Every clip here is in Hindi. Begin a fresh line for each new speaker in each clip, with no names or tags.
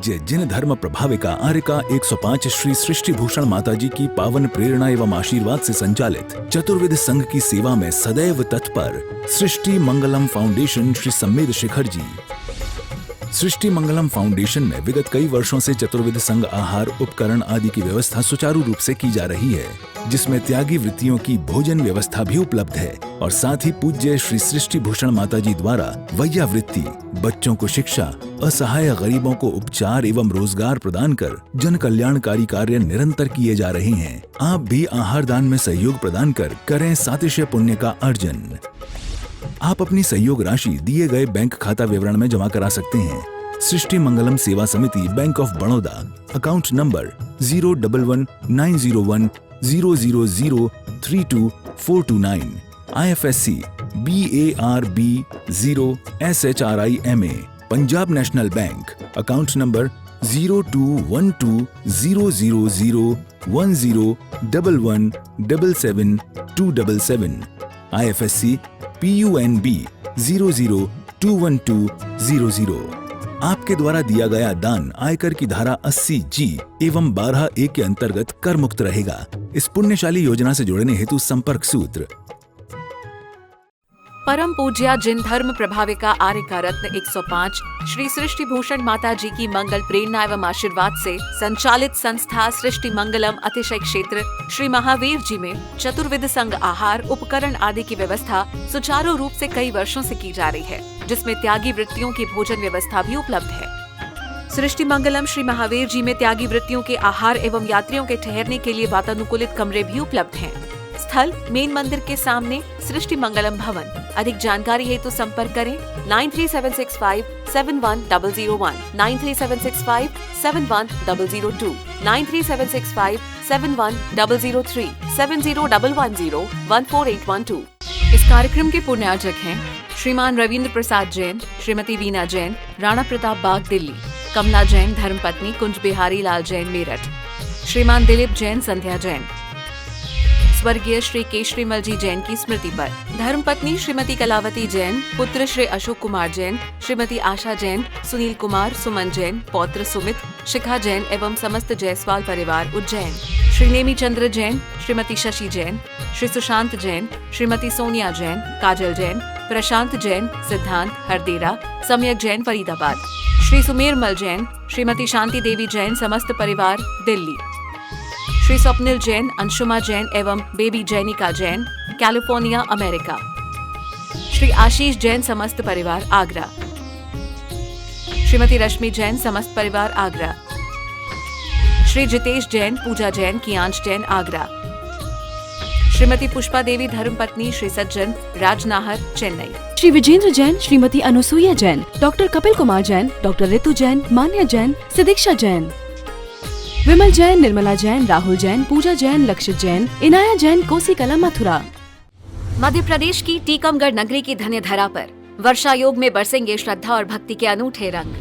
पूज्य जिन धर्म प्रभाविका आर्यका 105 श्री सृष्टि भूषण माताजी की पावन प्रेरणा एवं आशीर्वाद से संचालित चतुर्वेद संघ की सेवा में सदैव तत्पर सृष्टि मंगलम फाउंडेशन श्री सम्मेद शिखर जी। सृष्टि मंगलम फाउंडेशन में विगत कई वर्षों से चतुर्वेद संघ आहार उपकरण आदि की व्यवस्था सुचारू रूप से की जा रही है, जिसमें त्यागी वृत्तियों की भोजन व्यवस्था भी उपलब्ध है और साथ ही पूज्य श्री सृष्टि भूषण माताजी द्वारा वैया वृत्ति, बच्चों को शिक्षा, असहाय गरीबों को उपचार एवं रोजगार प्रदान कर जन कल्याणकारी कार्य निरंतर किए जा रहे हैं। आप भी आहार दान में सहयोग प्रदान कर करें सातिशय पुण्य का अर्जन। आप अपनी सहयोग राशि दिए गए बैंक खाता विवरण में जमा करा सकते हैं। सृष्टि Mangalam Seva Samiti, bank of Baroda, account number 011901000322429, IFSC BARB 0SHRIMA, Punjab national bank, account number 0212001011777277, IFSC PUNB 0021200। आपके द्वारा दिया गया दान आयकर की धारा 80G एवं 12A के अंतर्गत कर मुक्त रहेगा। इस पुण्यशाली योजना से जुड़ने हेतु संपर्क सूत्र।
परम पूज्या जिन धर्म प्रभाविका आर्यका रत्न 105 श्री सृष्टि भूषण माता जी की मंगल प्रेरणा एवं आशीर्वाद से संचालित संस्था सृष्टि मंगलम अतिशय क्षेत्र श्री महावीर जी में चतुर्विध संघ आहार उपकरण आदि की व्यवस्था सुचारू रूप से कई वर्षों से की जा रही है, जिसमें त्यागी वृत्तियों की भोजन व्यवस्था भी उपलब्ध है। सृष्टि मंगलम श्री महावीर जी में त्यागी वृत्तियों के आहार एवं यात्रियों के ठहरने के लिए वातानुकूलित कमरे भी उपलब्ध हैं। स्थल मेन मंदिर के सामने सृष्टि मंगलम भवन। अधिक जानकारी हेतु संपर्क करें 9376571001, 9376571002, 9376571003, 7011014812। इस कार्यक्रम के पुण्यार्चक हैं श्रीमान रविंद्र प्रसाद जैन, श्रीमती वीना जैन, राणा प्रताप बाग दिल्ली, कमला जैन धर्मपत्नी कुंज बिहारी लाल जैन मेरठ, श्रीमान दिलीप जैन संध्या जैन। स्वर्गीय श्री केशरीमल जी जैन की स्मृति पर धर्मपत्नी श्रीमती कलावती जैन, पुत्र श्री अशोक कुमार जैन, श्रीमती आशा जैन, सुनील कुमार, सुमन जैन, पौत्र सुमित, शिखा जैन एवं समस्त जायसवाल परिवार उज्जैन। श्री नेमी चंद्र जैन, श्रीमती शशि जैन, श्री सुशांत जैन, श्रीमती सोनिया जैन, काजल जैन, प्रशांत जैन, सिद्धांत हरदेरा, सम्यक जैन फरीदाबाद, श्री सुमेरमल जैन, श्रीमती शांति देवी जैन, समस्त परिवार दिल्ली, श्री स्वप्निल जैन, अंशुमा जैन एवं baby Jainika Jain, California America, Shri Ashish Jain, समस्त परिवार आगरा, श्रीमती रश्मि जैन, समस्त परिवार आगरा, श्री जितेश जैन, पूजा जैन, कियांश जैन आगरा, श्रीमती पुष्पा देवी धर्मपत्नी श्री सज्जन, राजनाहर चेन्नई,
श्री विजेंद्र जैन, श्रीमती अनुसुईया जैन, डॉक्टर कपिल कुमार जैन, डॉक्टर रितु जैन, मान्या जैन, सिदीक्षा जैन, विमल जैन, निर्मला जैन, राहुल जैन, पूजा जैन, लक्षित जैन, इनाया जैन, कोसीकला मथुरा।
मध्य प्रदेश की टीकमगढ़ नगरी की धन्य धरा पर वर्षा योग में बरसेंगे श्रद्धा और भक्ति के अनूठे रंग।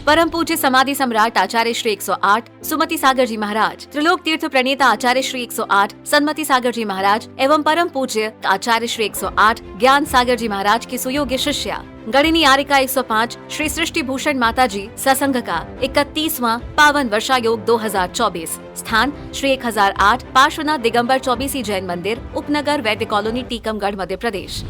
परम पूज्य समाधि सम्राट आचार्य श्री 108 सुमति सागर जी महाराज, त्रिलोक तीर्थ प्रणेता आचार्य श्री 108 सन्मति सागर जी महाराज एवं परम पूज्य आचार्य श्री 108 ज्ञान सागर जी महाराज की सुयोग्य शिष्या गणिनी आर्यका 105 श्री सृष्टि भूषण माता जी ससंघ का 31वां पावन वर्षा योग 2024। स्थान श्री 1008 पार्श्वनाथ दिगंबर चौबीसी जैन मंदिर, उपनगर वैद्य कॉलोनी, टीकमगढ़, मध्य प्रदेश।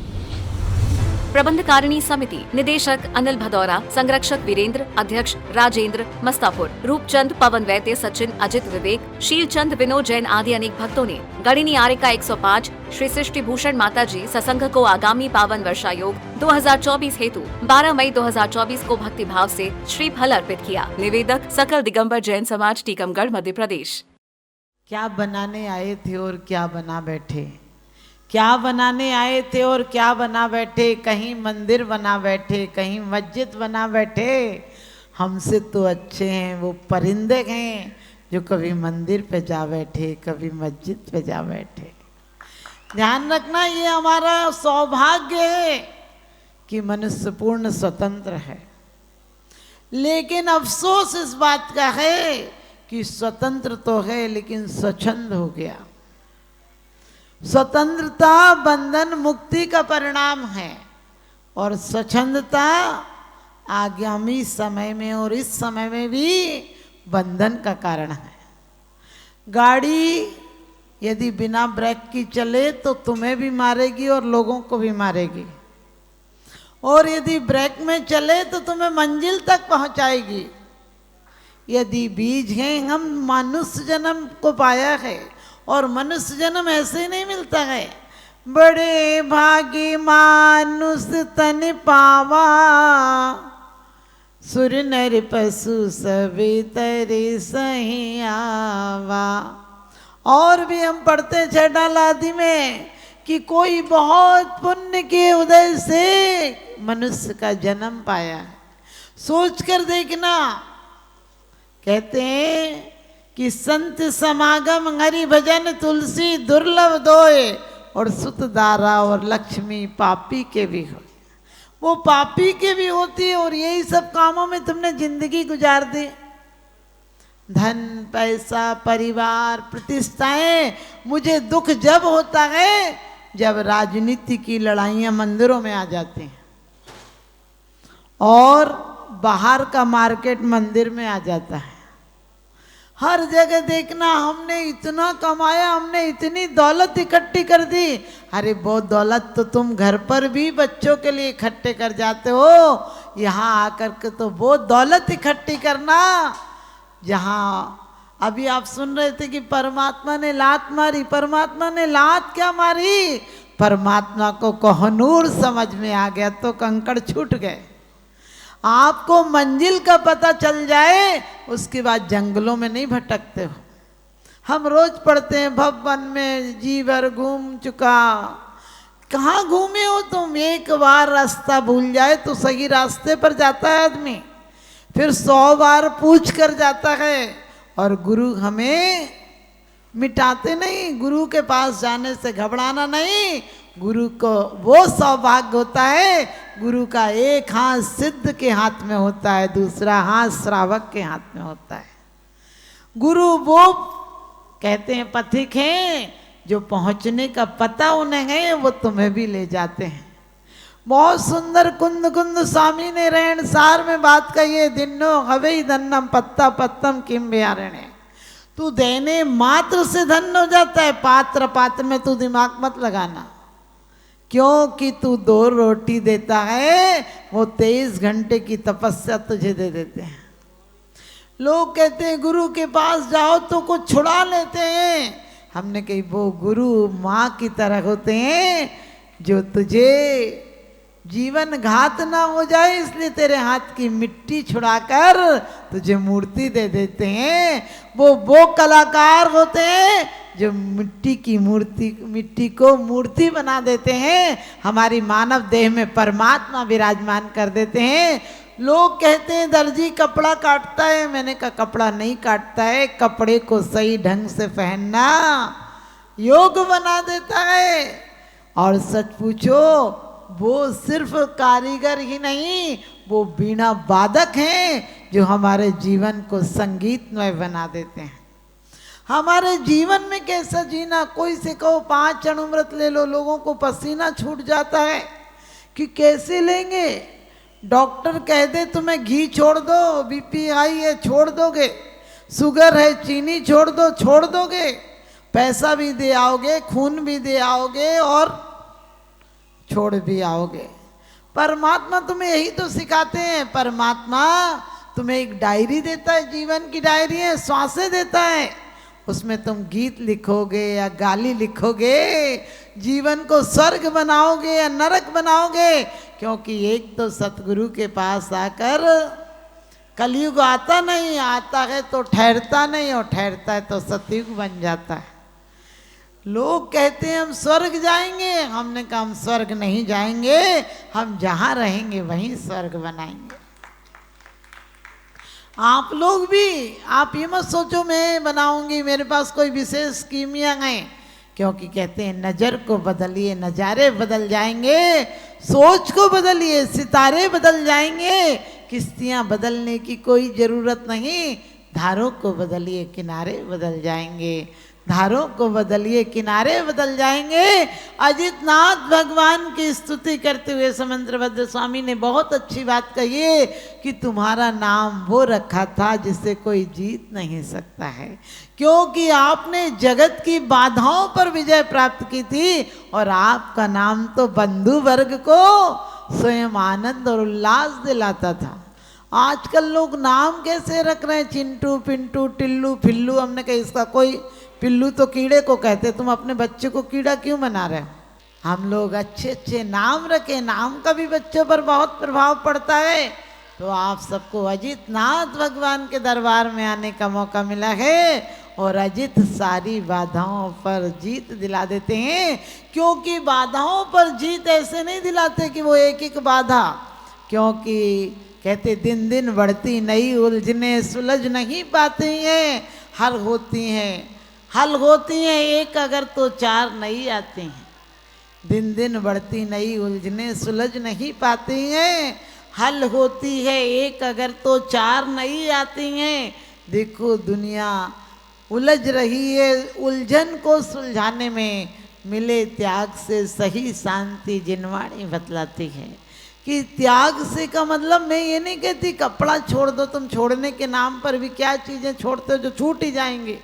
प्रबंधकारिणी समिति निदेशक अनिल भदौरा, संरक्षक वीरेंद्र, अध्यक्ष राजेंद्र मस्तापुर, रूपचंद, पवन वैद्य, सचिन, अजित, विवेक, शीलचंद, विनोद जैन आदि अनेक भक्तों ने गणिनी आर्यका 105 श्री सृष्टि भूषण माता जी ससंघ को आगामी पावन वर्षा योग 2024 हेतु 12 मई 2024 को भक्ति भाव से श्री फल अर्पित किया। निवेदक सकल दिगंबर जैन समाज, टीकमगढ़, मध्य प्रदेश।
क्या बनाने आए थे और क्या बना बैठे, क्या बनाने आए थे और क्या बना बैठे, कहीं मंदिर बना बैठे, कहीं मस्जिद बना बैठे। हमसे तो अच्छे हैं वो परिंदे हैं जो कभी मंदिर पे जा बैठे, कभी मस्जिद पे जा बैठे। ध्यान रखना, ये हमारा सौभाग्य है कि मनुष्य पूर्ण स्वतंत्र है, लेकिन अफसोस इस बात का है कि स्वतंत्र तो है लेकिन स्वच्छंद हो गया। स्वतंत्रता बंधन मुक्ति का परिणाम है और स्वच्छंदता आगामी समय में और इस समय में भी बंधन का कारण है। गाड़ी यदि बिना ब्रेक की चले तो तुम्हें भी मारेगी और लोगों को भी मारेगी, और यदि ब्रेक में चले तो तुम्हें मंजिल तक पहुंचाएगी। यदि बीज हैं, हम मनुष्य जन्म को पाया है और मनुष्य जन्म ऐसे ही नहीं मिलता है। बड़े भागी मानुष तन पावा, सुर नर पशु सभी तरे सही आवा। और भी हम पढ़ते छठा आदि में कि कोई बहुत पुण्य के उदय से मनुष्य का जन्म पाया है। सोच कर देखना, कहते हैं कि संत समागम हरि भजन तुलसी दुर्लभ दोए, और सुत दारा और लक्ष्मी पापी के भी हो। वो पापी के भी होती है, और यही सब कामों में तुमने जिंदगी गुजार दी। धन पैसा परिवार प्रतिष्ठाएं, मुझे दुख जब होता है जब राजनीति की लड़ाइयां मंदिरों में आ जाती हैं और बाहर का मार्केट मंदिर में आ जाता है। हर जगह देखना, हमने इतना कमाया, हमने इतनी दौलत इकट्ठी कर दी। अरे वो दौलत तो तुम घर पर भी बच्चों के लिए इकट्ठे कर जाते हो, यहाँ आकर के तो वो दौलत इकट्ठी करना जहाँ अभी आप सुन रहे थे कि परमात्मा ने लात मारी। परमात्मा ने लात क्या मारी? परमात्मा को कोहनूर समझ में आ गया तो कंकड़ छूट गए। आपको मंजिल का पता चल जाए उसके बाद जंगलों में नहीं भटकते हो। हम रोज पढ़ते हैं भवन में जी भर घूम चुका। कहाँ घूमे हो तुम? एक बार रास्ता भूल जाए तो सही रास्ते पर जाता है आदमी, फिर 100 बार पूछ कर जाता है। और गुरु हमें मिटाते नहीं। गुरु के पास जाने से घबराना नहीं। गुरु को वो सौभाग्य होता है, गुरु का एक हाथ सिद्ध के हाथ में होता है, दूसरा हाथ श्रावक के हाथ में होता है। गुरु वो कहते हैं पथिक हैं, जो पहुंचने का पता उन्हें है वो तुम्हें भी ले जाते हैं। बहुत सुंदर कुंद कुंद स्वामी ने रहन सार में बात कही है, दिनो हवे धन्नम पत्ता पत्तम किम बिहारणे। तू देने मात्र से धन हो जाता है, पात्र पात्र में तू दिमाग मत लगाना, क्योंकि तू 2 रोटी देता है, वो 23 घंटे की तपस्या तुझे दे देते हैं। लोग कहते हैं गुरु के पास जाओ तो कुछ छुड़ा लेते हैं। हमने कही वो गुरु माँ की तरह होते हैं जो तुझे जीवन घात ना हो जाए इसलिए तेरे हाथ की मिट्टी छुड़ाकर तुझे मूर्ति दे देते हैं। वो कलाकार होते हैं जो मिट्टी को मूर्ति बना देते हैं, हमारी मानव देह में परमात्मा विराजमान कर देते हैं। लोग कहते हैं दर्जी कपड़ा काटता है, मैंने कहा कपड़ा नहीं काटता है, कपड़े को सही ढंग से पहनना योग बना देता है। और सच पूछो वो सिर्फ कारीगर ही नहीं, वो बीणा वादक हैं जो हमारे जीवन को संगीतमय बना देते हैं। हमारे जीवन में कैसा जीना, कोई से कहो 5 अणुमृत ले लो, लोगों को पसीना छूट जाता है कि कैसे लेंगे। डॉक्टर कह दे तुम्हें घी छोड़ दो, बीपी हाई है छोड़ दोगे, शुगर है चीनी छोड़ दो छोड़ दोगे, पैसा भी दे आओगे, खून भी दे आओगे और छोड़ भी आओगे। परमात्मा तुम्हें यही तो सिखाते हैं। परमात्मा तुम्हें एक डायरी देता है, जीवन की डायरी है, श्वासें देता है, उसमें तुम गीत लिखोगे या गाली लिखोगे, जीवन को स्वर्ग बनाओगे या नरक बनाओगे। क्योंकि एक तो सतगुरु के पास आकर कलयुग आता नहीं, आता है तो ठहरता नहीं, और ठहरता है तो सतयुग बन जाता है। लोग कहते हैं हम स्वर्ग जाएंगे, हमने कहा हम स्वर्ग नहीं जाएंगे, हम जहाँ रहेंगे वहीं स्वर्ग बनाएंगे। आप लोग भी, आप ये मत सोचो मैं बनाऊंगी, मेरे पास कोई विशेष स्कीमियाँ हैं, क्योंकि कहते हैं नज़र को बदलिए नज़ारे बदल जाएंगे, सोच को बदलिए सितारे बदल जाएंगे। किश्तियाँ बदलने की कोई ज़रूरत नहीं, धारों को बदलिए किनारे बदल जाएंगे, धारों को बदलिए किनारे बदल जाएंगे। अजितनाथ भगवान की स्तुति करते हुए समंत्रभद्र स्वामी ने बहुत अच्छी बात कही है कि तुम्हारा नाम वो रखा था जिसे कोई जीत नहीं सकता है, क्योंकि आपने जगत की बाधाओं पर विजय प्राप्त की थी और आपका नाम तो बंधु वर्ग को स्वयं आनंद और उल्लास दिलाता था। आजकल लोग नाम कैसे रख रहे हैं, चिंटू पिंटू टिल्लू फिल्लू। हमने कहा इसका कोई, पिल्लू तो कीड़े को कहते, तुम अपने बच्चे को कीड़ा क्यों बना रहे हो। हम लोग अच्छे अच्छे नाम रखें, नाम का भी बच्चों पर बहुत प्रभाव पड़ता है। तो आप सबको अजितनाथ भगवान के दरबार में आने का मौका मिला है और अजित सारी बाधाओं पर जीत दिला देते हैं, क्योंकि बाधाओं पर जीत ऐसे नहीं दिलाते कि वो एक एक बाधा, क्योंकि कहते दिन दिन बढ़ती नई उलझने सुलझ नहीं पाती हैं, हल होती हैं एक अगर तो चार नई आती हैं। दिन दिन बढ़ती नई उलझने सुलझ नहीं पाती हैं, हल होती है एक अगर तो चार नई आती हैं। देखो दुनिया उलझ रही है, उलझन को सुलझाने में मिले त्याग से सही शांति जिनवाणी बतलाती है। कि त्याग से का मतलब मैं ये नहीं कहती कपड़ा छोड़ दो, तुम छोड़ने के नाम पर भी क्या चीज़ें छोड़ते हो जो छूट ही जाएंगी,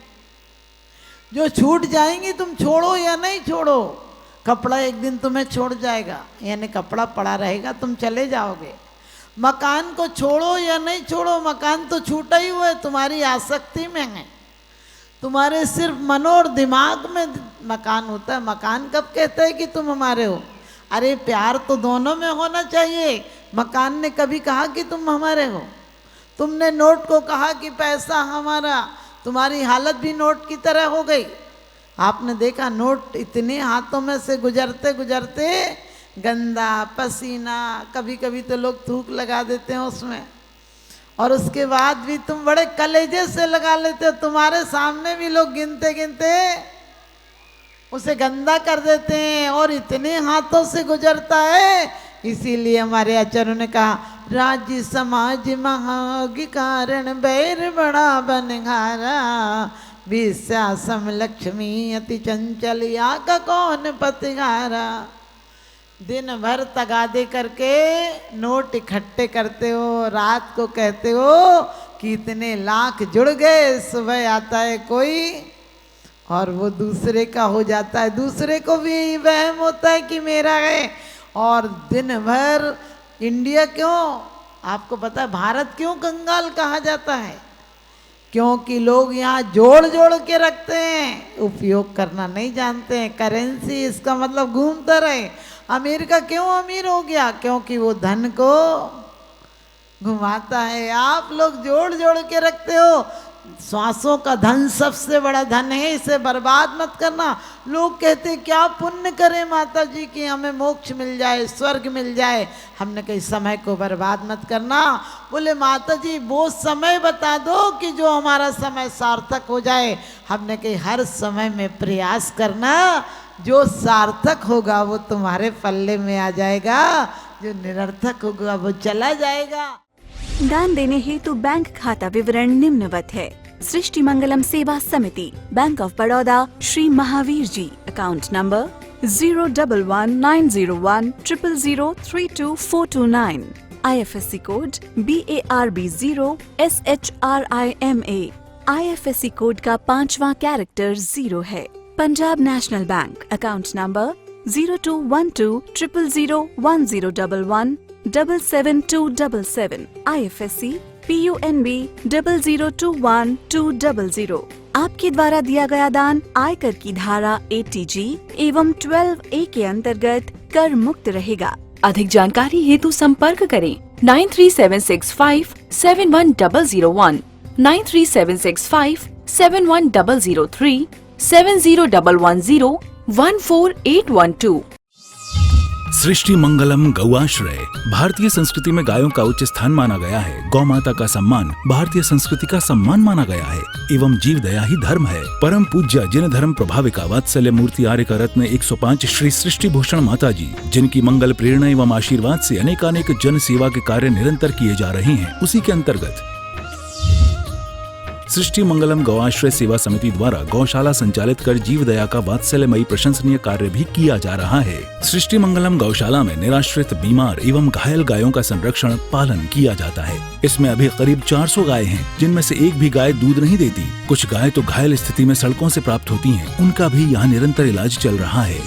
जो छूट जाएंगी तुम छोड़ो या नहीं छोड़ो। कपड़ा एक दिन तुम्हें छोड़ जाएगा, यानी कपड़ा पड़ा रहेगा, तुम चले जाओगे। मकान को छोड़ो या नहीं छोड़ो, मकान तो छूटा ही हुआ है, तुम्हारी आसक्ति में है, तुम्हारे सिर्फ मनो और दिमाग में मकान होता है। मकान कब कहता है कि तुम हमारे हो? अरे प्यार तो दोनों में होना चाहिए। मकान ने कभी कहा कि तुम हमारे हो? तुमने नोट को कहा कि पैसा हमारा, तुम्हारी हालत भी नोट की तरह हो गई। आपने देखा नोट इतने हाथों में से गुजरते गुजरते गंदा पसीना, कभी कभी तो लोग थूक लगा देते हैं उसमें, और उसके बाद भी तुम बड़े कलेजे से लगा लेते हो। तुम्हारे सामने भी लोग गिनते गिनते उसे गंदा कर देते हैं, और इतने हाथों से गुजरता है। इसीलिए हमारे आचार्यों ने कहा राज्य समाज महागी कारण बैर बड़ा बनघारा, विश्वासम लक्ष्मी अति चंचल या का कौन पतिहारा। दिन भर तगादे करके नोट इकट्ठे करते हो, रात को कहते हो कि इतने लाख जुड़ गए, सुबह आता है कोई और वो दूसरे का हो जाता है, दूसरे को भी वहम होता है कि मेरा है। और दिन भर इंडिया क्यों, आपको पता है भारत क्यों कंगाल कहा जाता है? क्योंकि लोग यहाँ जोड़ जोड़ के रखते हैं, उपयोग करना नहीं जानते हैं। करेंसी इसका मतलब घूमता रहे। अमेरिका क्यों अमीर हो गया? क्योंकि वो धन को घुमाता है। आप लोग जोड़ जोड़ के रखते हो। श्वासों का धन सबसे बड़ा धन है, इसे बर्बाद मत करना। लोग कहते क्या पुण्य करें माता जी कि हमें मोक्ष मिल जाए, स्वर्ग मिल जाए। हमने कहा समय को बर्बाद मत करना। बोले माता जी वो समय बता दो कि जो हमारा समय सार्थक हो जाए। हमने कहा हर समय में प्रयास करना, जो सार्थक होगा वो तुम्हारे पल्ले में आ जाएगा, जो निरर्थक होगा वो चला जाएगा।
दान देने हेतु बैंक खाता विवरण निम्नवत है। सृष्टि Mangalam Seva Samiti, bank of Baroda, Shri Mahavir ji, account number 011901000322429, IFSC code BARB0 SHRIMA। IFSC code का 5वां कैरेक्टर 0 है। Punjab national bank, account number 0212000111 77277, IFSC PUNB 0021200। आपके द्वारा दिया गया दान आयकर की धारा 80G एवं 12A के अंतर्गत कर मुक्त रहेगा।
अधिक जानकारी हेतु संपर्क करें 9376571001, 9376571003, 7011014812।
सृष्टि मंगलम गौआश्रय। भारतीय संस्कृति में गायों का उच्च स्थान माना गया है। गौ माता का सम्मान भारतीय संस्कृति का सम्मान माना गया है एवं जीव दया ही धर्म है। परम पूज्य जिन धर्म प्रभाविका वात्सल्य मूर्ति आर्य रत्न 105 श्री सृष्टि भूषण माता जी, जिनकी मंगल प्रेरणा एवं आशीर्वाद से अनेकानेक जन सेवा के कार्य निरंतर किए जा रहे हैं, उसी के अंतर्गत सृष्टि मंगलम गौआश्रय सेवा समिति द्वारा गौशाला संचालित कर जीव दया का वात्सल्यमयी प्रशंसनीय कार्य भी किया जा रहा है। सृष्टि मंगलम गौशाला में निराश्रित, बीमार एवं घायल गायों का संरक्षण पालन किया जाता है। इसमें अभी करीब 400 गाय हैं, जिनमें से एक भी गाय दूध नहीं देती। कुछ गाय तो घायल स्थिति में सड़कों से प्राप्त होती हैं। उनका भी यहाँ निरंतर इलाज चल रहा है।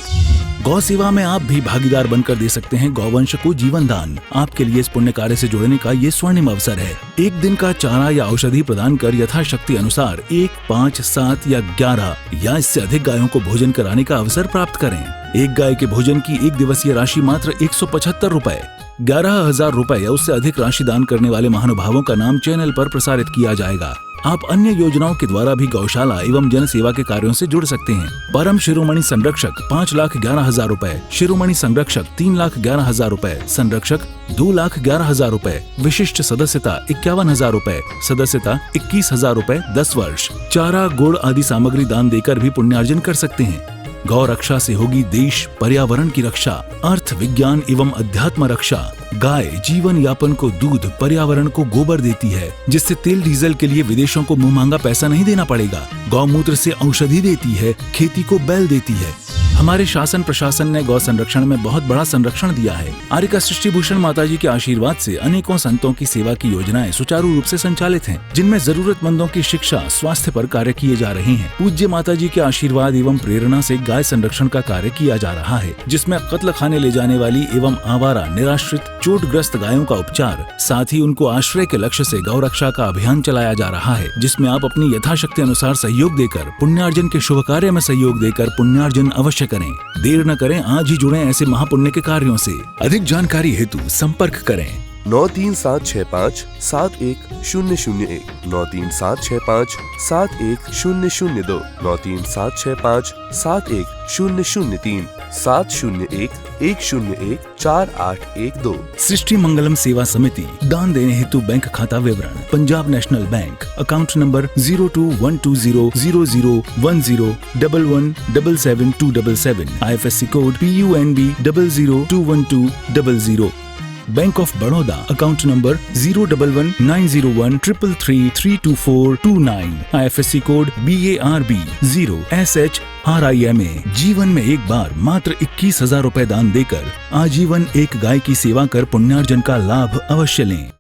गौ सेवा में आप भी भागीदार बनकर दे सकते हैं गौवंश को जीवन दान। आपके लिए इस पुण्य कार्य से जुड़ने का ये स्वर्णिम अवसर है। एक दिन का चारा या औषधि प्रदान कर यथाशक्ति अनुसार 1, 5, 7 या 11 या इससे अधिक गायों को भोजन कराने का अवसर प्राप्त करें। एक गाय के भोजन की एक दिवसीय राशि मात्र 175 रुपए। 11,000 रुपए या उससे अधिक राशि दान करने वाले महानुभावों का नाम चैनल पर प्रसारित किया जाएगा। आप अन्य योजनाओं के द्वारा भी गौशाला एवं जन सेवा के कार्यों से जुड़ सकते हैं। परम शिरोमणि संरक्षक 5,11,000 रुपए, शिरोमणि संरक्षक 3,11,000 रुपए, संरक्षक 2,11,000 रुपए, विशिष्ट सदस्यता 51,000 रुपए, सदस्यता 21,000 रुपए 10 वर्ष। चारा, गुड़ आदि सामग्री दान देकर भी पुण्यार्जन कर सकते हैं। गौ रक्षा से होगी देश पर्यावरण की रक्षा, अर्थ, विज्ञान एवं अध्यात्म रक्षा। गाय जीवन यापन को दूध, पर्यावरण को गोबर देती है, जिससे तेल डीजल के लिए विदेशों को मुंह मांगा पैसा नहीं देना पड़ेगा। गौमूत्र से औषधि देती है, खेती को बैल देती है। हमारे शासन प्रशासन ने गौ संरक्षण में बहुत बड़ा संरक्षण दिया है। आर्यका सृष्टि भूषण माताजी के आशीर्वाद से अनेकों संतों की सेवा की योजनाएं सुचारू रूप से संचालित हैं, जिनमें जरूरतमंदों की शिक्षा, स्वास्थ्य पर कार्य किए जा रहे हैं। पूज्य माताजी के आशीर्वाद एवं प्रेरणा से गाय संरक्षण का कार्य किया जा रहा है, जिसमें कत्ल खाने ले जाने वाली एवं आवारा, निराश्रित, चोटग्रस्त गायों का उपचार, साथ ही उनको आश्रय के लक्ष्य से गौ रक्षा का अभियान चलाया जा रहा है, जिसमें आप अपनी यथाशक्ति अनुसार सहयोग देकर पुण्यार्जन के शुभ कार्य में सहयोग देकर पुण्यार्जन अवश्य करें। देर न करें, आज ही जुड़ें ऐसे महापुण्य के कार्यों से। अधिक जानकारी हेतु संपर्क करें
93765 71001, 93765 71002, 93765 71003, 701-101-4812।
सृष्टि मंगलम सेवा समिति। दान देने हेतु बैंक खाता विवरण: Punjab national bank, account number 0212001011777277, IFSC code PUNB 0021200। Bank of Baroda, account number 0119013332429, IFSC code BARB 0SHRIMA। जीवन में एक बार मात्र 21,000 रुपए दान देकर आजीवन एक गाय की सेवा कर पुण्यार्जन का लाभ अवश्य लें।